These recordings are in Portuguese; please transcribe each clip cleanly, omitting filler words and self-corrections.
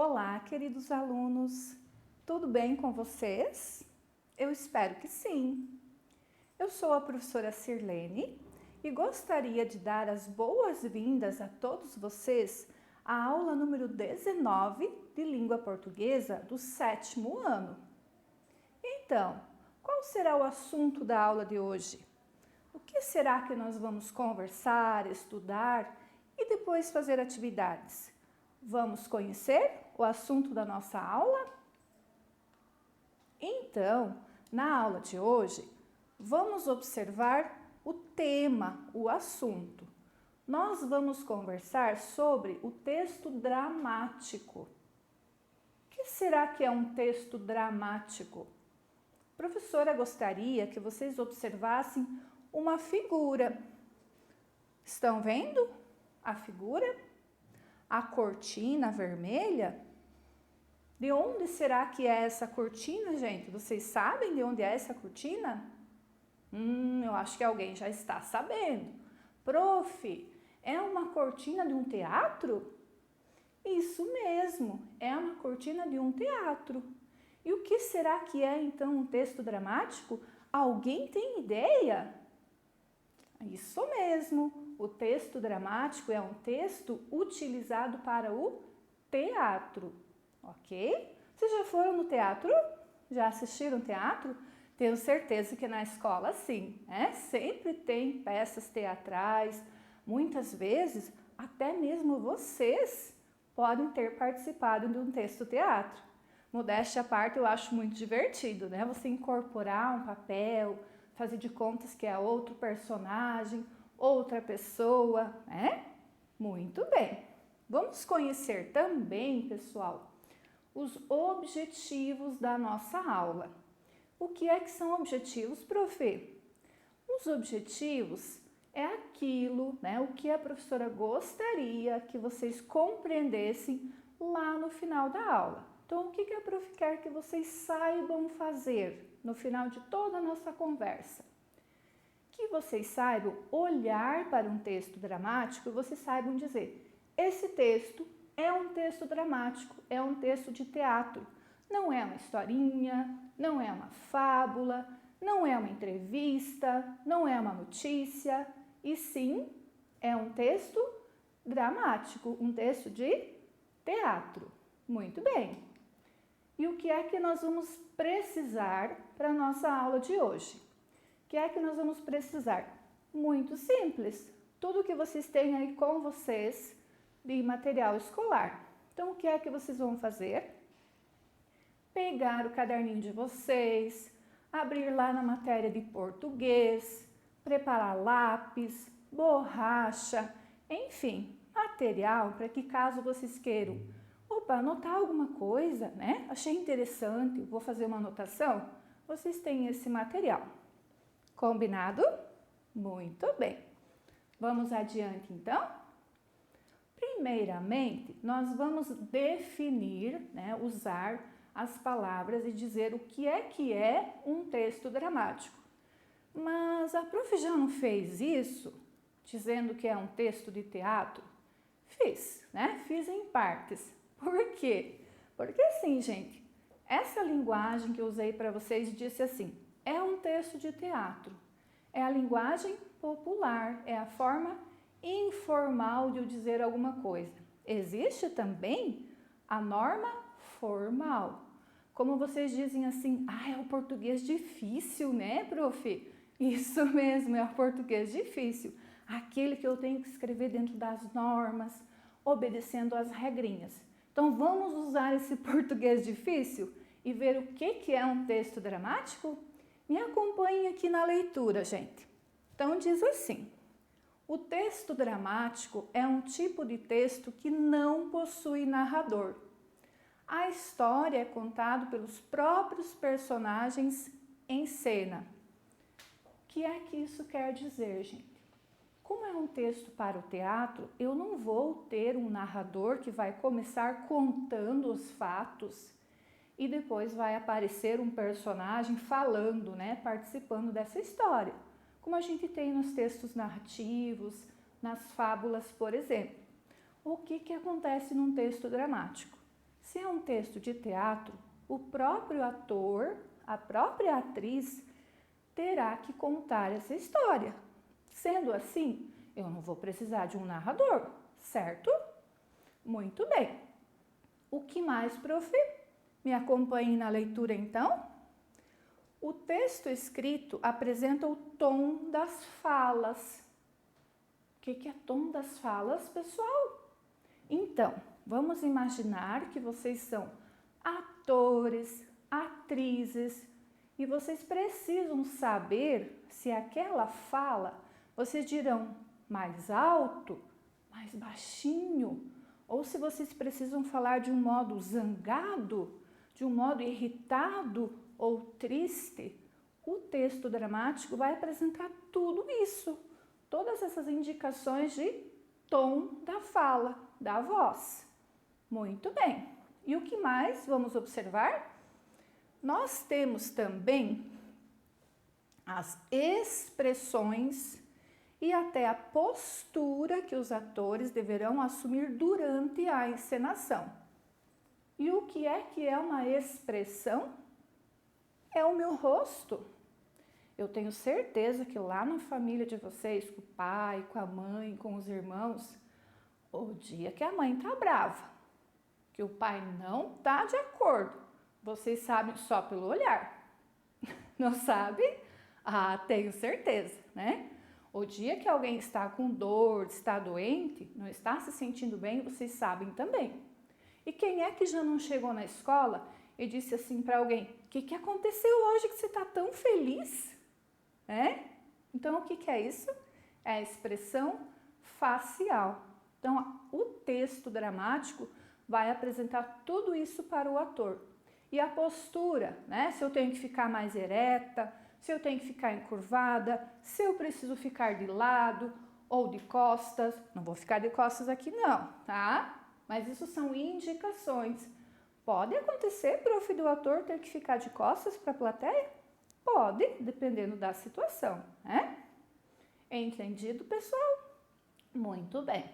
Olá, queridos alunos, tudo bem com vocês? Eu espero que sim. Eu sou a professora Sirlene e gostaria de dar as boas-vindas a todos vocês à aula número 19 de língua portuguesa do 7º ano. Então, qual será o assunto da aula de hoje? O que será que nós vamos conversar, estudar e depois fazer atividades? Vamos conhecer o assunto da nossa aula? Então, na aula de hoje, vamos observar o tema, o assunto. Nós vamos conversar sobre o texto dramático. O que será que é um texto dramático? A professora gostaria que vocês observassem uma figura. Estão vendo a figura? A cortina vermelha? De onde será que é essa cortina, gente? Vocês sabem de onde é essa cortina? Eu acho que alguém já está sabendo. Prof, é uma cortina de um teatro? Isso mesmo, é uma cortina de um teatro. E o que será que é então um texto dramático? Alguém tem ideia? Isso mesmo, o texto dramático é um texto utilizado para o teatro, ok? Vocês já foram no teatro? Já assistiram teatro? Tenho certeza que na escola sim, né? Sempre tem peças teatrais, muitas vezes até mesmo vocês podem ter participado de um texto teatro. Modéstia à parte, eu acho muito divertido, né? Você incorporar um papel, fazer de contas que é outro personagem, outra pessoa, né? Muito bem. Vamos conhecer também, pessoal, os objetivos da nossa aula. O que é que são objetivos, prof? Os objetivos é aquilo, né, o que a professora gostaria que vocês compreendessem lá no final da aula. Então, o que a prof quer que vocês saibam fazer no final de toda a nossa conversa? Que vocês saibam olhar para um texto dramático e vocês saibam dizer: esse texto é um texto dramático, é um texto de teatro. Não é uma historinha, não é uma fábula, não é uma entrevista, não é uma notícia, e sim é um texto dramático, um texto de teatro. Muito bem. E o que é que nós vamos precisar para a nossa aula de hoje? O que é que nós vamos precisar? Muito simples. Tudo que vocês têm aí com vocês de material escolar. Então, o que é que vocês vão fazer? Pegar o caderninho de vocês, abrir lá na matéria de português, preparar lápis, borracha, enfim, material para que caso vocês queiram, anotar alguma coisa, né? Achei interessante, vou fazer uma anotação. Vocês têm esse material. Combinado? Muito bem. Vamos adiante, então? Primeiramente, nós vamos definir, né, usar as palavras e dizer o que é um texto dramático. Mas a prof já não fez isso, dizendo que é um texto de teatro? Fiz, né? Fiz em partes. Por quê? Porque assim, gente, essa linguagem que eu usei para vocês disse assim, é um texto de teatro. É a linguagem popular, é a forma informal de eu dizer alguma coisa. Existe também a norma formal. Como vocês dizem assim, é o português difícil, né, prof? Isso mesmo, é o português difícil. Aquele que eu tenho que escrever dentro das normas, obedecendo às regrinhas. Então, vamos usar esse português difícil e ver o que é um texto dramático? Me acompanhem aqui na leitura, gente. Então, diz assim: o texto dramático é um tipo de texto que não possui narrador. A história é contada pelos próprios personagens em cena. O que é que isso quer dizer, gente? Como é um texto para o teatro, eu não vou ter um narrador que vai começar contando os fatos e depois vai aparecer um personagem falando, né, participando dessa história, como a gente tem nos textos narrativos, nas fábulas, por exemplo. O que acontece num texto dramático? Se é um texto de teatro, o próprio ator, a própria atriz, terá que contar essa história. Sendo assim, eu não vou precisar de um narrador, certo? Muito bem. O que mais, prof? Me acompanhe na leitura, então? O texto escrito apresenta o tom das falas. O que é tom das falas, pessoal? Então, vamos imaginar que vocês são atores, atrizes, e vocês precisam saber se aquela fala, vocês dirão mais alto, mais baixinho, ou se vocês precisam falar de um modo zangado, de um modo irritado ou triste. O texto dramático vai apresentar tudo isso, todas essas indicações de tom da fala, da voz. Muito bem. E o que mais vamos observar? Nós temos também as expressões e até a postura que os atores deverão assumir durante a encenação. E o que é uma expressão? É o meu rosto. Eu tenho certeza que lá na família de vocês, com o pai, com a mãe, com os irmãos, o dia que a mãe tá brava, que o pai não tá de acordo, vocês sabem só pelo olhar. Não sabe? Ah, tenho certeza, né? O dia que alguém está com dor, está doente, não está se sentindo bem, vocês sabem também. E quem é que já não chegou na escola e disse assim para alguém: o que aconteceu hoje que você está tão feliz? Então, o que é isso? É a expressão facial. Então, o texto dramático vai apresentar tudo isso para o ator. E a postura, né? Se eu tenho que ficar mais ereta, se eu tenho que ficar encurvada, se eu preciso ficar de lado ou de costas. Não vou ficar de costas aqui não, tá? Mas isso são indicações. Pode acontecer, prof, do ator ter que ficar de costas para a plateia? Pode, dependendo da situação, né? Entendido, pessoal? Muito bem.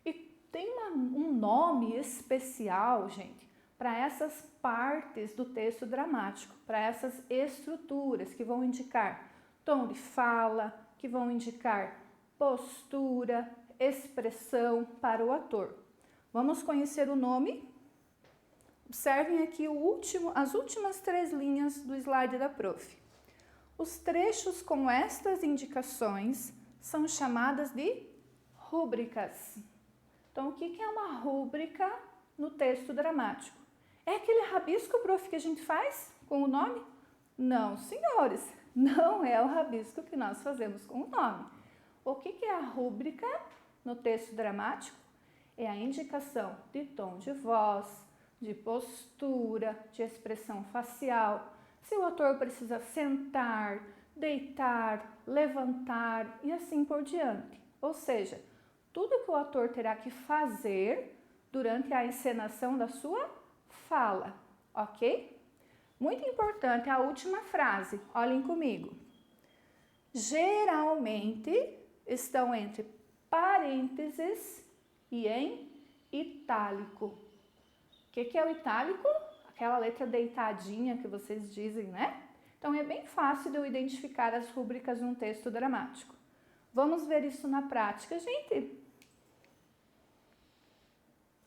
E tem um nome especial, gente, para essas partes do texto dramático, para essas estruturas que vão indicar tom de fala, que vão indicar postura, expressão para o ator. Vamos conhecer o nome? Observem aqui as últimas 3 linhas do slide da prof. Os trechos com estas indicações são chamadas de rúbricas. Então, o que é uma rúbrica no texto dramático? É aquele rabisco, prof, que a gente faz com o nome? Não, senhores, não é o rabisco que nós fazemos com o nome. O que é a rúbrica no texto dramático? É a indicação de tom de voz, de postura, de expressão facial. Se o ator precisa sentar, deitar, levantar e assim por diante. Ou seja, tudo que o ator terá que fazer durante a encenação da sua fala, ok? Muito importante a última frase, olhem comigo. Geralmente estão entre parênteses e em itálico. O que é o itálico? Aquela letra deitadinha que vocês dizem, né? Então é bem fácil de eu identificar as rúbricas num texto dramático. Vamos ver isso na prática, gente?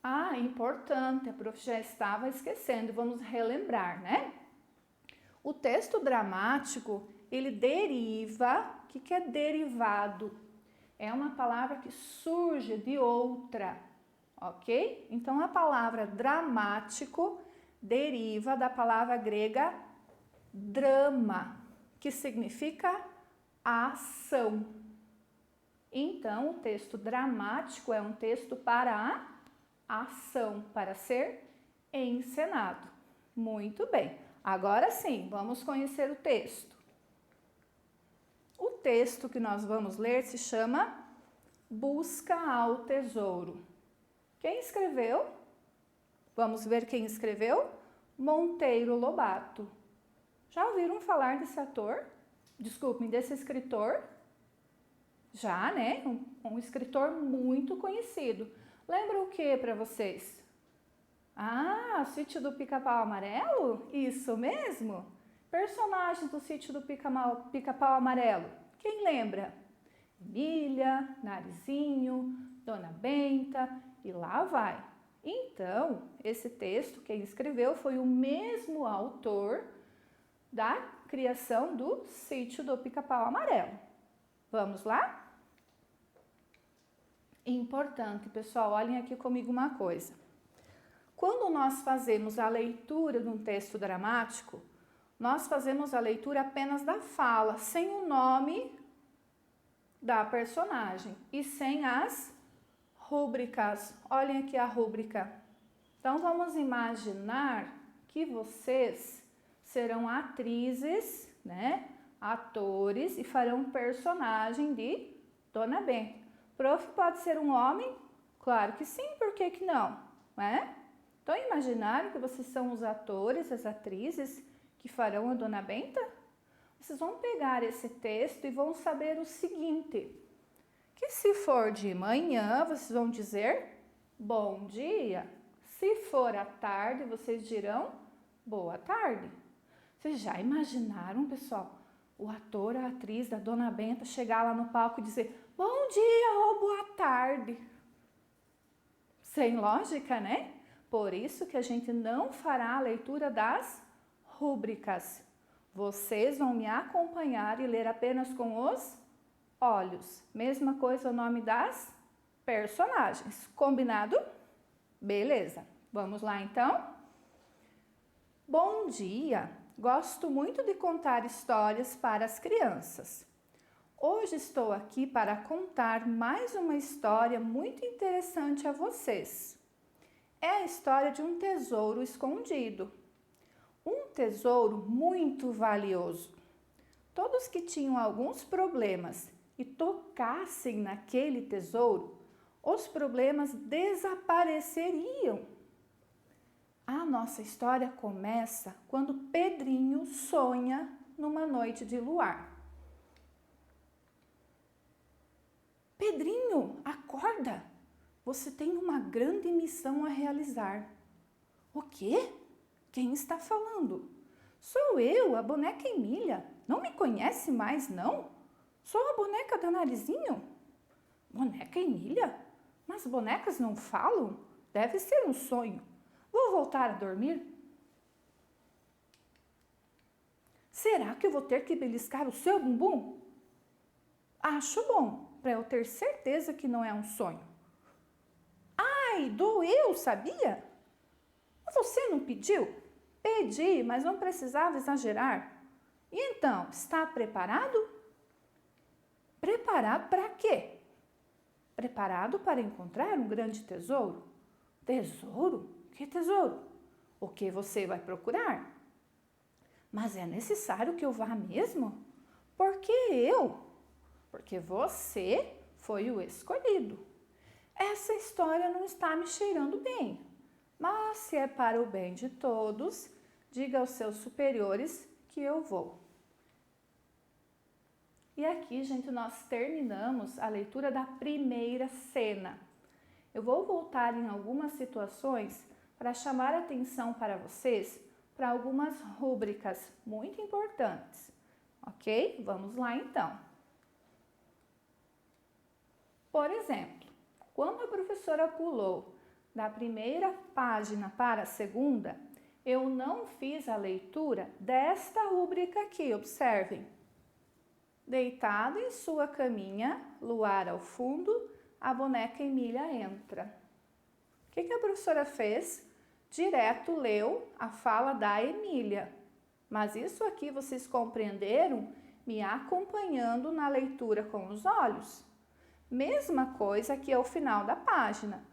Ah, importante, a prof já estava esquecendo, vamos relembrar, né? O texto dramático, ele deriva, o que é derivado? É uma palavra que surge de outra, ok? Então, a palavra dramático deriva da palavra grega drama, que significa ação. Então, o texto dramático é um texto para a ação, para ser encenado. Muito bem. Agora sim, vamos conhecer o texto. O texto que nós vamos ler se chama Busca ao Tesouro. Quem escreveu? Vamos ver quem escreveu? Monteiro Lobato. Já ouviram falar desse ator? Desculpem, desse escritor? Já, né? Um escritor muito conhecido. Lembra o que para vocês? Ah, Sítio do Pica-Pau Amarelo? Isso mesmo? Personagens do Sítio do Pica-Pau Amarelo. Quem lembra? Emília, Narizinho, Dona Benta e lá vai. Então, esse texto, quem escreveu foi o mesmo autor da criação do Sítio do Pica-Pau Amarelo. Vamos lá? Importante, pessoal, olhem aqui comigo uma coisa. Quando nós fazemos a leitura de um texto dramático, nós fazemos a leitura apenas da fala, sem o nome da personagem e sem as rúbricas. Olhem aqui a rúbrica. Então, vamos imaginar que vocês serão atrizes, né? Atores e farão um personagem de Dona Benta. Prof, pode ser um homem? Claro que sim, por que que não? Né? Então, imaginaram que vocês são os atores, as atrizes que farão a Dona Benta? Vocês vão pegar esse texto e vão saber o seguinte, que se for de manhã, vocês vão dizer bom dia. Se for à tarde, vocês dirão boa tarde. Vocês já imaginaram, pessoal, o ator, a atriz da Dona Benta chegar lá no palco e dizer bom dia ou boa tarde? Sem lógica, né? Por isso que a gente não fará a leitura das rúbricas. Vocês vão me acompanhar e ler apenas com os olhos. Mesma coisa o nome das personagens. Combinado? Beleza. Vamos lá então? Bom dia! Gosto muito de contar histórias para as crianças. Hoje estou aqui para contar mais uma história muito interessante a vocês. É a história de um tesouro escondido. Um tesouro muito valioso. Todos que tinham alguns problemas e tocassem naquele tesouro, os problemas desapareceriam. A nossa história começa quando Pedrinho sonha numa noite de luar. Pedrinho, acorda! Você tem uma grande missão a realizar. O quê? Quem está falando? Sou eu, a boneca Emília. Não me conhece mais, não? Sou a boneca da Narizinho. Boneca Emília? Mas bonecas não falam? Deve ser um sonho. Vou voltar a dormir? Será que eu vou ter que beliscar o seu bumbum? Acho bom, para eu ter certeza que não é um sonho. Ai, doeu, sabia? Você não pediu? Pedi, mas não precisava exagerar. E então, está preparado? Preparado para quê? Preparado para encontrar um grande tesouro? Tesouro? Que tesouro? O que você vai procurar? Mas é necessário que eu vá mesmo? Por que eu? Porque você foi o escolhido. Essa história não está me cheirando bem, mas se é para o bem de todos, diga aos seus superiores que eu vou. E aqui, gente, nós terminamos a leitura da primeira cena. Eu vou voltar em algumas situações para chamar a atenção para vocês para algumas rúbricas muito importantes, ok? Vamos lá então. Por exemplo, quando a professora pulou da primeira página para a segunda, eu não fiz a leitura desta rúbrica aqui, observem. Deitado em sua caminha, luar ao fundo, a boneca Emília entra. O que a professora fez? Direto leu a fala da Emília. Mas isso aqui vocês compreenderam me acompanhando na leitura com os olhos? Mesma coisa aqui ao final da página,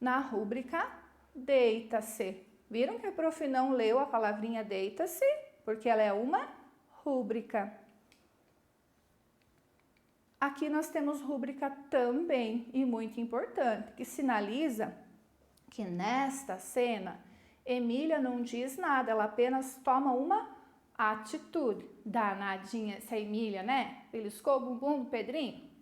na rúbrica deita-se. Viram que a prof não leu a palavrinha deita-se? Porque ela é uma rúbrica. Aqui nós temos rúbrica também, e muito importante, que sinaliza que nesta cena, Emília não diz nada, ela apenas toma uma atitude. Danadinha essa Emília, né? Beliscou o bumbum do Pedrinho.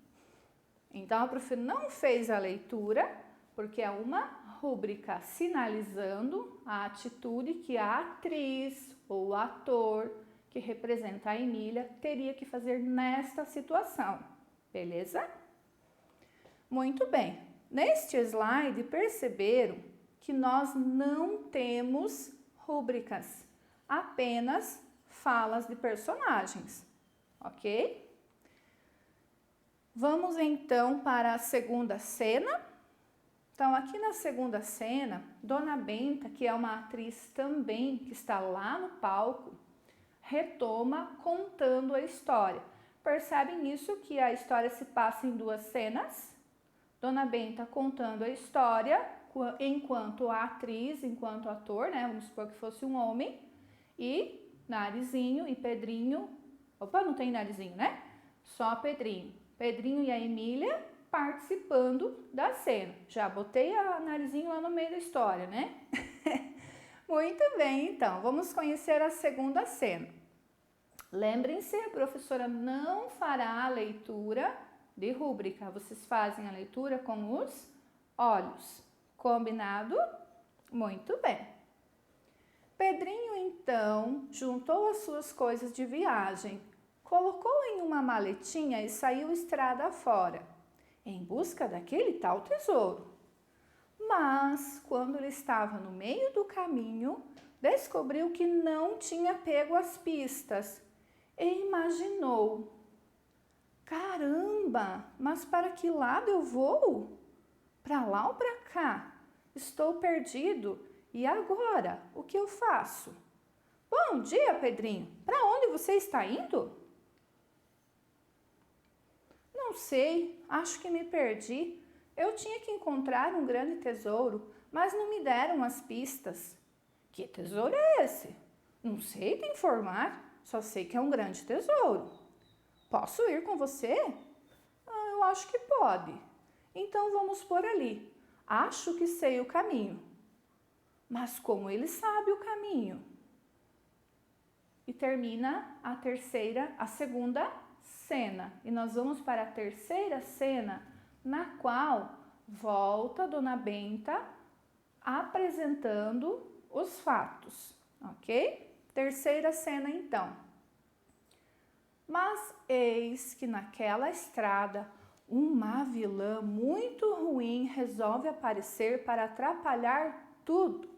Então, a prof não fez a leitura, porque é uma rúbrica sinalizando a atitude que a atriz ou o ator que representa a Emília teria que fazer nesta situação, beleza? Muito bem, neste slide perceberam que nós não temos rúbricas, apenas falas de personagens, ok? Vamos então para a segunda cena. Então, aqui na segunda cena, Dona Benta, que é uma atriz também que está lá no palco, retoma contando a história. Percebem nisso que a história se passa em duas cenas? Dona Benta contando a história enquanto a atriz, enquanto ator, né? Vamos supor que fosse um homem, e Narizinho e Pedrinho, opa, não tem Narizinho, né? Só Pedrinho. Pedrinho e a Emília participando da cena. Já botei a Narizinho lá no meio da história, né? Muito bem, então, vamos conhecer a segunda cena. Lembrem-se, a professora não fará a leitura de rúbrica. Vocês fazem a leitura com os olhos. Combinado? Muito bem. Pedrinho, então, juntou as suas coisas de viagem, colocou em uma maletinha e saiu estrada fora, em busca daquele tal tesouro. Mas, quando ele estava no meio do caminho, descobriu que não tinha pego as pistas e imaginou: caramba, mas para que lado eu vou? Para lá ou para cá? Estou perdido. E agora, o que eu faço? Bom dia, Pedrinho. Para onde você está indo? Não sei, acho que me perdi. Eu tinha que encontrar um grande tesouro, mas não me deram as pistas. Que tesouro é esse? Não sei te informar, só sei que é um grande tesouro. Posso ir com você? Eu acho que pode. Então vamos por ali. Acho que sei o caminho. Mas como ele sabe o caminho? E termina a segunda cena. E nós vamos para a terceira cena, na qual volta Dona Benta apresentando os fatos, ok? Terceira cena, então. Mas eis que naquela estrada, uma vilã muito ruim resolve aparecer para atrapalhar tudo,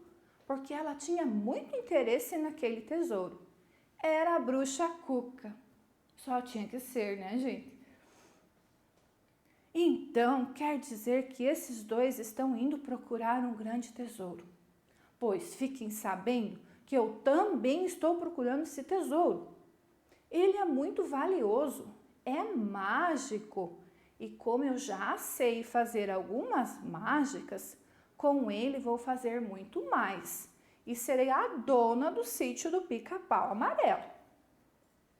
porque ela tinha muito interesse naquele tesouro. Era a bruxa Cuca. Só tinha que ser, né, gente? Então, quer dizer que esses dois estão indo procurar um grande tesouro. Pois fiquem sabendo que eu também estou procurando esse tesouro. Ele é muito valioso, é mágico. E como eu já sei fazer algumas mágicas, com ele vou fazer muito mais. E serei a dona do sítio do Pica-Pau Amarelo.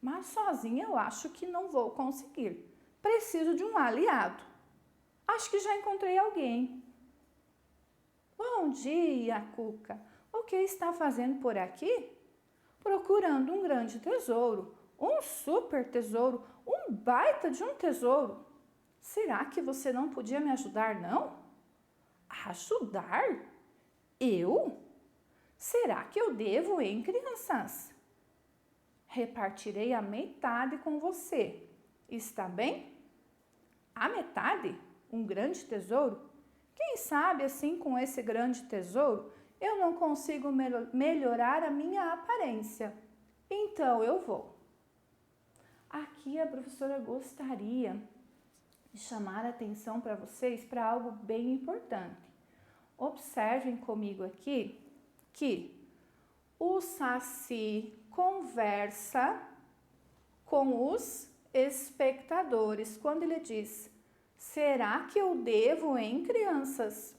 Mas sozinha eu acho que não vou conseguir. Preciso de um aliado. Acho que já encontrei alguém. Bom dia, Cuca. O que está fazendo por aqui? Procurando um grande tesouro, um super tesouro, um baita de um tesouro. Será que você não podia me ajudar, não? Ajudar? Eu? Será que eu devo, hein, crianças? Repartirei a metade com você. Está bem? A metade? Um grande tesouro? Quem sabe assim com esse grande tesouro eu não consigo melhorar a minha aparência. Então eu vou. Aqui a professora gostaria de chamar a atenção para vocês para algo bem importante. Observem comigo aqui que o Saci conversa com os espectadores quando ele diz: será que eu devo, hein, crianças?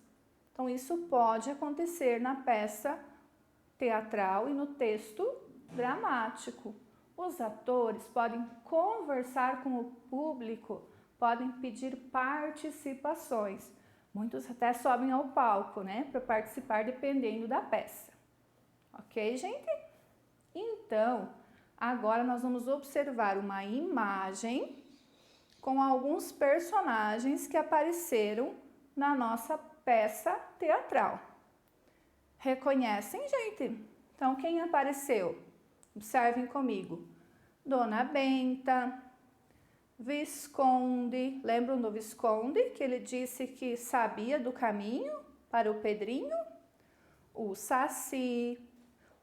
Então, isso pode acontecer na peça teatral e no texto dramático. Os atores podem conversar com o público, podem pedir participações. Muitos até sobem ao palco, né, para participar dependendo da peça. Ok, gente? Então, agora nós vamos observar uma imagem com alguns personagens que apareceram na nossa peça teatral. Reconhecem, gente? Então, quem apareceu? Observem comigo. Dona Benta, Visconde. Lembram do Visconde, que ele disse que sabia do caminho para o Pedrinho? O Saci.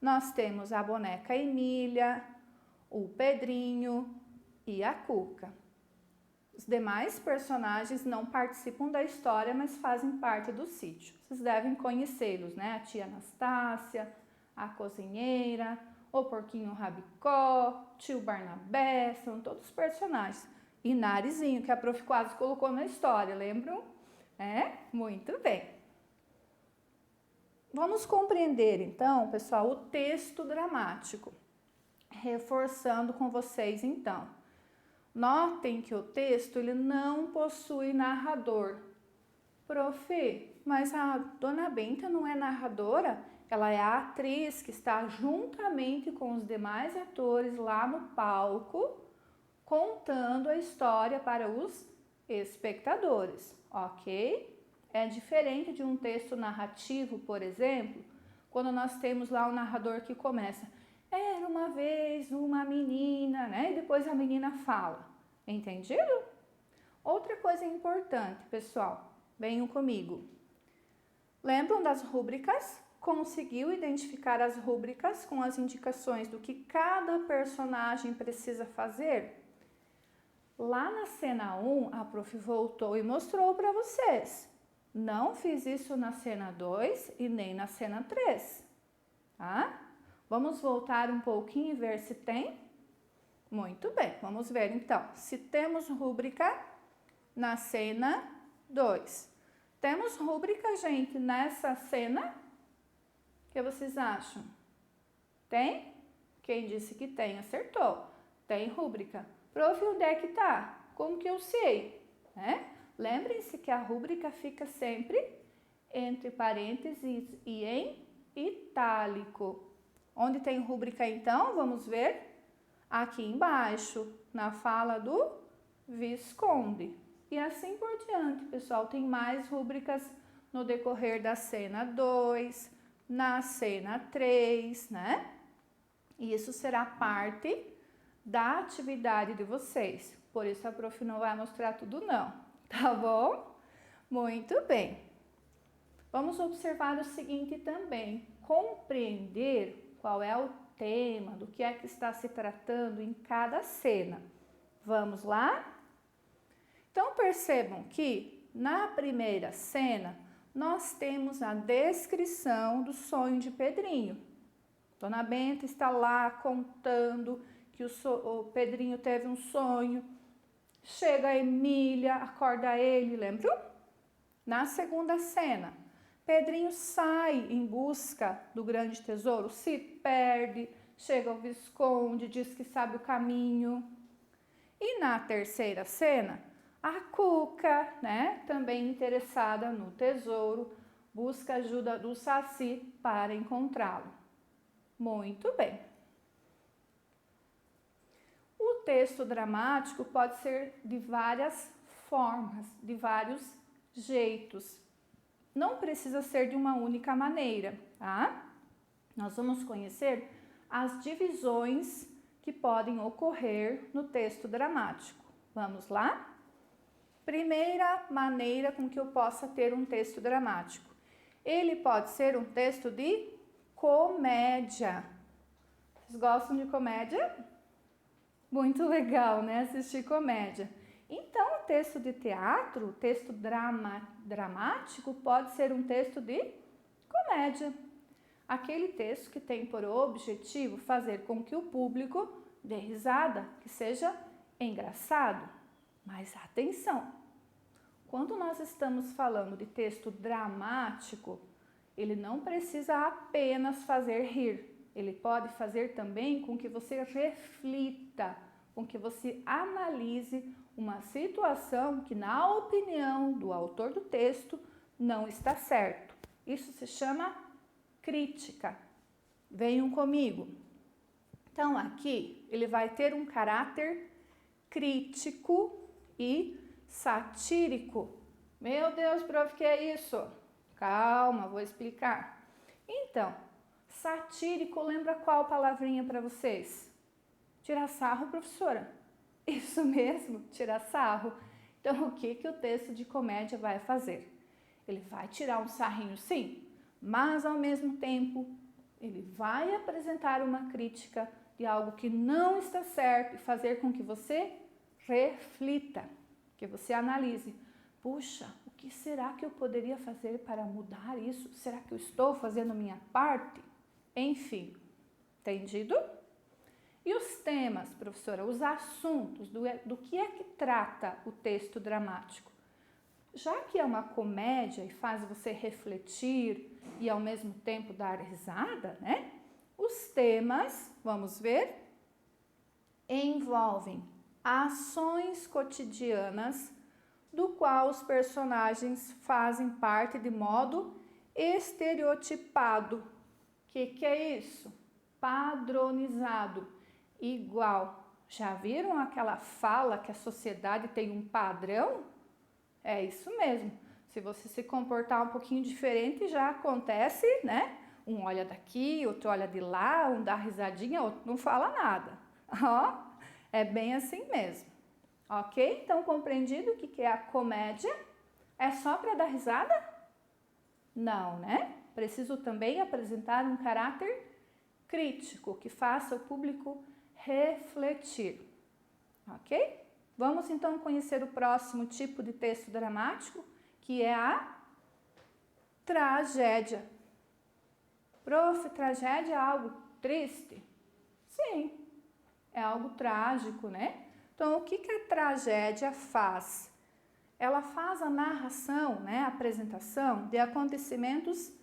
Nós temos a boneca Emília, o Pedrinho e a Cuca. Os demais personagens não participam da história, mas fazem parte do sítio. Vocês devem conhecê-los, né? A tia Anastácia, a cozinheira, o porquinho Rabicó, tio Barnabé, são todos personagens. E Narizinho, que a Prof. quase colocou na história, lembram? Muito bem. Vamos compreender, então, pessoal, o texto dramático. Reforçando com vocês, então. Notem que o texto ele não possui narrador. Prof, mas a Dona Benta não é narradora? Ela é a atriz que está juntamente com os demais atores lá no palco, contando a história para os espectadores, ok? É diferente de um texto narrativo, por exemplo, quando nós temos lá um narrador que começa: era uma vez uma menina, né? E depois a menina fala. Entendido? Outra coisa importante, pessoal, venham comigo. Lembram das rúbricas? Conseguiu identificar as rúbricas com as indicações do que cada personagem precisa fazer? Lá na cena 1, a Prof. voltou e mostrou para vocês. Não fiz isso na cena 2 e nem na cena 3, tá? Vamos voltar um pouquinho e ver se tem? Muito bem, vamos ver então. Se temos rúbrica na cena 2. Temos rúbrica, gente, nessa cena? O que vocês acham? Tem? Quem disse que tem, acertou. Tem rúbrica. Prof, onde é que tá? Como que eu sei? Lembrem-se que a rúbrica fica sempre entre parênteses e em itálico. Onde tem rúbrica, então? Vamos ver. Aqui embaixo, na fala do Visconde. E assim por diante, pessoal. Tem mais rúbricas no decorrer da cena 2, na cena 3, né? E isso será parte da atividade de vocês. Por isso a Prof não vai mostrar tudo não, tá bom? Muito bem. Vamos observar o seguinte também. Compreender qual é o tema, do que é que está se tratando em cada cena. Vamos lá? Então, percebam que na primeira cena, nós temos a descrição do sonho de Pedrinho. Dona Benta está lá contando que o Pedrinho teve um sonho. Chega a Emília, acorda ele, lembram? Na segunda cena, Pedrinho sai em busca do grande tesouro, se perde, chega ao Visconde, diz que sabe o caminho. E na terceira cena, a Cuca, né, também interessada no tesouro, busca ajuda do Saci para encontrá-lo. Muito bem. O texto dramático pode ser de várias formas, de vários jeitos. Não precisa ser de uma única maneira, tá? Nós vamos conhecer as divisões que podem ocorrer no texto dramático. Vamos lá? Primeira maneira com que eu possa ter um texto dramático. Ele pode ser um texto de comédia. Vocês gostam de comédia? Muito legal, né? Assistir comédia. Então, o texto de teatro, o texto dramático, pode ser um texto de comédia. Aquele texto que tem por objetivo fazer com que o público dê risada, que seja engraçado. Mas atenção! Quando nós estamos falando de texto dramático, ele não precisa apenas fazer rir. Ele pode fazer também com que você reflita, com que você analise uma situação que, na opinião do autor do texto, não está certo. Isso se chama crítica. Venham comigo. Então, aqui, ele vai ter um caráter crítico e satírico. Meu Deus, prof, que é isso? Calma, vou explicar. Então, satírico, lembra qual palavrinha para vocês? Tirar sarro, professora. Isso mesmo, tirar sarro. Então, o que o texto de comédia vai fazer? Ele vai tirar um sarrinho, sim, mas ao mesmo tempo ele vai apresentar uma crítica de algo que não está certo e fazer com que você reflita, que você analise. Puxa, o que será que eu poderia fazer para mudar isso? Será que eu estou fazendo a minha parte? Enfim, entendido? E os temas, professora, os assuntos, do que é que trata o texto dramático? Já que é uma comédia e faz você refletir e ao mesmo tempo dar risada, né? Os temas, vamos ver, envolvem ações cotidianas do qual os personagens fazem parte de modo estereotipado. O que é isso? Padronizado, igual. Já viram aquela fala que a sociedade tem um padrão? É isso mesmo. Se você se comportar um pouquinho diferente, já acontece, né? Um olha daqui, outro olha de lá, um dá risadinha, outro não fala nada. Ó, é bem assim mesmo. Ok? Então, compreendido o que é a comédia? É só para dar risada? Não, né? Preciso também apresentar um caráter crítico que faça o público refletir. Ok? Vamos então conhecer o próximo tipo de texto dramático, que é a tragédia. Prof, tragédia é algo triste? Sim, é algo trágico, né? Então, o que a tragédia faz? Ela faz a narração, né, a apresentação de acontecimentos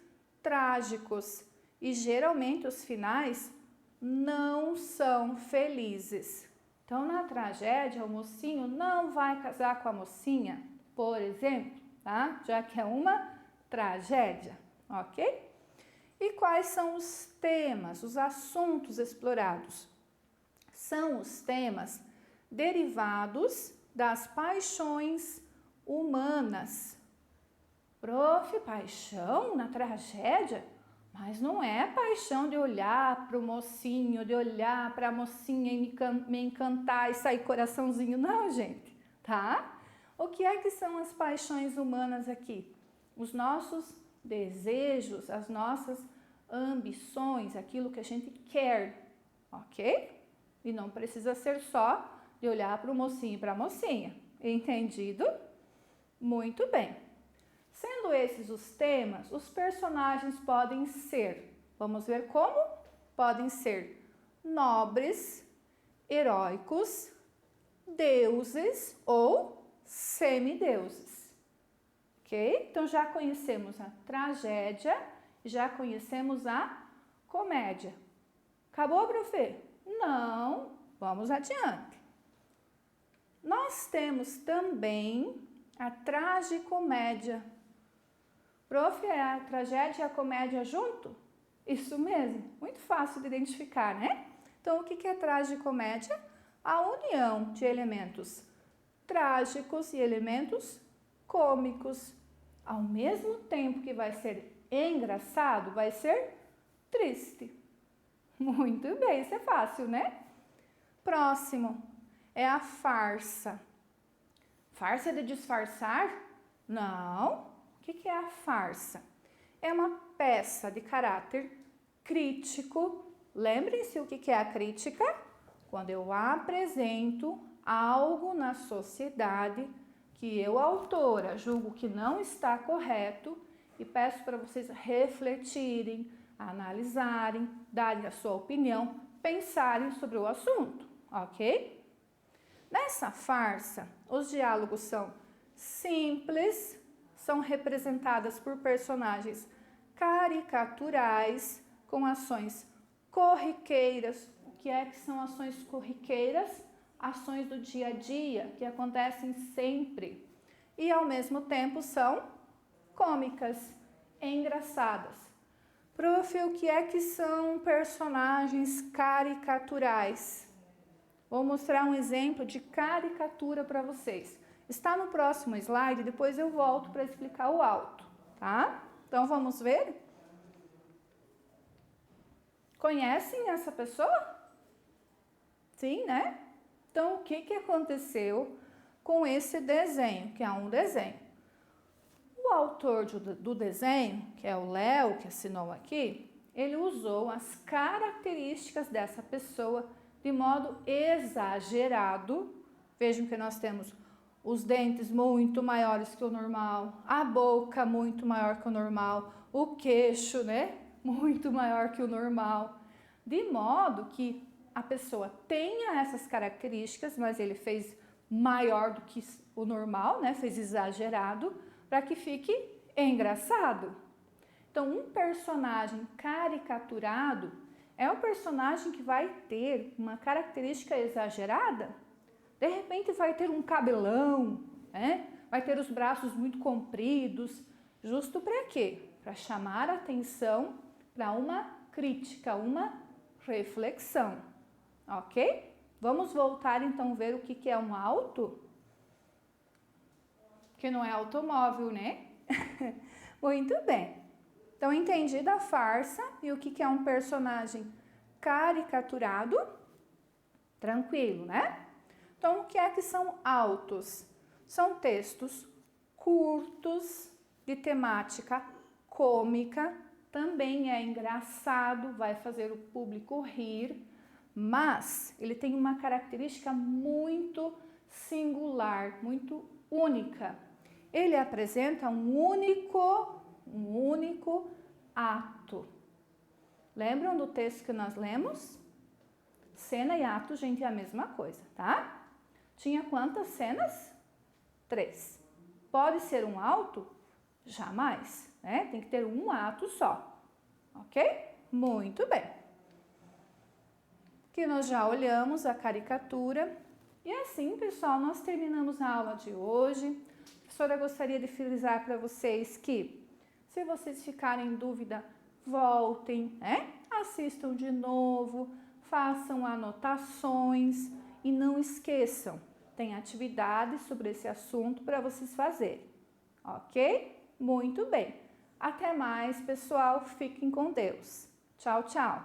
trágicos e geralmente os finais não são felizes. Então, na tragédia, o mocinho não vai casar com a mocinha, por exemplo, tá? Já que é uma tragédia, ok? E quais são os temas, os assuntos explorados? São os temas derivados das paixões humanas. Prof, paixão na tragédia? Mas não é paixão de olhar para o mocinho, de olhar para a mocinha e me encantar e sair coraçãozinho, não, gente, tá? O que é que são as paixões humanas aqui? Os nossos desejos, as nossas ambições, aquilo que a gente quer, ok? E não precisa ser só de olhar para o mocinho e para a mocinha, entendido? Muito bem. Sendo esses os temas, os personagens podem ser, vamos ver como? Podem ser nobres, heróicos, deuses ou semideuses. Ok? Então já conhecemos a tragédia, já conhecemos a comédia. Acabou, prof? Não, vamos adiante. Nós temos também a tragicomédia. Prof, é a tragédia e a comédia junto? Isso mesmo, muito fácil de identificar, né? Então, o que é tragicomédia? A união de elementos trágicos e elementos cômicos. Ao mesmo tempo que vai ser engraçado, vai ser triste. Muito bem, isso é fácil, né? Próximo é a farsa. Farsa de disfarçar? Não. O que é a farsa? É uma peça de caráter crítico. Lembrem-se o que é a crítica? Quando eu apresento algo na sociedade que eu, autora, julgo que não está correto e peço para vocês refletirem, analisarem, darem a sua opinião, pensarem sobre o assunto, ok? Nessa farsa, os diálogos são simples, são representadas por personagens caricaturais, com ações corriqueiras. O que é que são ações corriqueiras? Ações do dia a dia, que acontecem sempre. E, ao mesmo tempo, são cômicas, engraçadas. Prof, o que é que são personagens caricaturais? Vou mostrar um exemplo de caricatura para vocês. Está no próximo slide, depois eu volto para explicar o auto, tá? Então, vamos ver? Conhecem essa pessoa? Sim, né? Então, o que aconteceu com esse desenho, que é um desenho? O autor do desenho, que é o Léo, que assinou aqui, ele usou as características dessa pessoa de modo exagerado. Vejam que nós temos os dentes muito maiores que o normal, a boca muito maior que o normal, o queixo, né, muito maior que o normal, de modo que a pessoa tenha essas características, mas ele fez maior do que o normal, né, fez exagerado, para que fique engraçado. Então, um personagem caricaturado é um personagem que vai ter uma característica exagerada. De repente vai ter um cabelão, né? Vai ter os braços muito compridos, justo para quê? Para chamar a atenção para uma crítica, uma reflexão, ok? Vamos voltar então ver o que é um auto? Que não é automóvel, né? Muito bem. Então, entendida a farsa e o que é um personagem caricaturado, tranquilo, né? Então, o que é que são autos? São textos curtos, de temática cômica, também é engraçado, vai fazer o público rir, mas ele tem uma característica muito singular, muito única. Ele apresenta um único ato. Lembram do texto que nós lemos? Cena e ato, gente, é a mesma coisa, tá? Tinha quantas cenas? 3. Pode ser um auto? Jamais, né? Tem que ter um ato só, ok? Muito bem. Aqui nós já olhamos a caricatura. E assim, pessoal, nós terminamos a aula de hoje. A professora gostaria de frisar para vocês que, se vocês ficarem em dúvida, voltem, né? Assistam de novo, façam anotações e não esqueçam, tem atividades sobre esse assunto para vocês fazerem, ok? Muito bem. Até mais, pessoal. Fiquem com Deus. Tchau, tchau.